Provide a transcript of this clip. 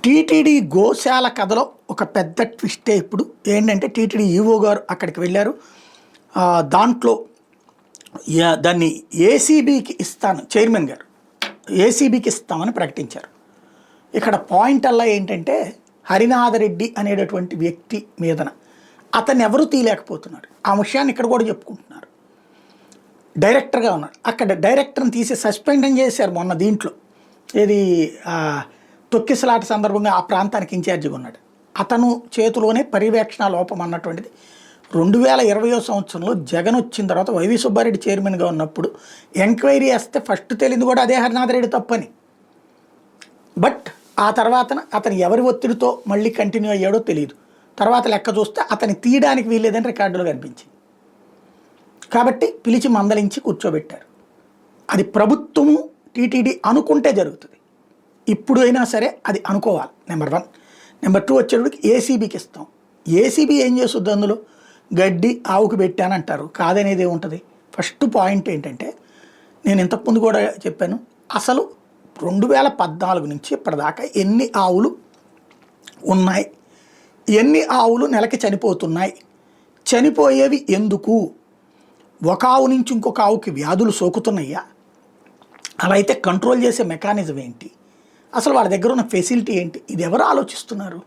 TTD గోశాల కథలో ఒక పెద్ద ట్విస్టే ఇప్పుడు ఏంటంటే టీటీడీ ఈవో గారు అక్కడికి వెళ్ళారు. దాంట్లో దాన్ని ఏసీబీకి ఇస్తాను, చైర్మన్ గారు ఏసీబీకి ఇస్తామని ప్రకటించారు. ఇక్కడ పాయింట్ అలా ఏంటంటే హరినాథరెడ్డి అనేటటువంటి వ్యక్తి మీదన అతన్ని ఎవరూ తీయలేకపోతున్నారు. ఆ విషయాన్ని ఇక్కడ కూడా చెప్పుకుంటున్నారు. డైరెక్టర్గా ఉన్నాడు, అక్కడ డైరెక్టర్ని తీసి సస్పెండ్ చేశారు మొన్న. దీంట్లో ఏది తొక్కిసలాట సందర్భంగా ఆ ప్రాంతానికి ఇన్ఛార్జిగా ఉన్నాడు. అతను చేతిలోనే పర్యవేక్షణ లోపం అన్నటువంటిది 2020 సంవత్సరంలో జగన్ వచ్చిన తర్వాత వైవి సుబ్బారెడ్డి చైర్మన్గా ఉన్నప్పుడు ఎంక్వైరీ వేస్తే ఫస్ట్ తెలియదు కూడా అదే హరినాథరెడ్డి తప్పని. బట్ ఆ తర్వాత అతను ఎవరి ఒత్తిడితో మళ్ళీ కంటిన్యూ అయ్యాడో తెలియదు. తర్వాత లెక్క చూస్తే అతన్ని తీయడానికి వీల్లేదని రికార్డులో కనిపించింది. కాబట్టి పిలిచి మందలించి కూర్చోబెట్టారు. అది ప్రభుత్వము టీటీడీ అనుకుంటే జరుగుతుంది. ఇప్పుడైనా సరే అది అనుకోవాలి. నెంబర్ 1. నెంబర్ 2 వచ్చేటప్పటికి ఏసీబీకి ఇస్తాం. ఏసీబీ ఏం చేస్తుంది? అందులో గడ్డి ఆవుకు పెట్టానంటారు, కాదనేది ఏముంటుంది? ఫస్ట్ పాయింట్ ఏంటంటే నేను ఇంతకుముందు కూడా చెప్పాను, అసలు 2014 నుంచి ఇప్పటిదాకా ఎన్ని ఆవులు ఉన్నాయి, ఎన్ని ఆవులు నెలకి చనిపోతున్నాయి, చనిపోయేవి ఎందుకు, ఒక ఆవు నుంచి ఇంకొక ఆవుకి వ్యాధులు సోకుతున్నాయా, అలా అయితే కంట్రోల్ చేసే మెకానిజం ఏంటి, అసలు వాళ్ళ దగ్గర ఉన్న ఫెసిలిటీ ఏంటి, ఇది ఎవరు ఆలోచిస్తున్నారు?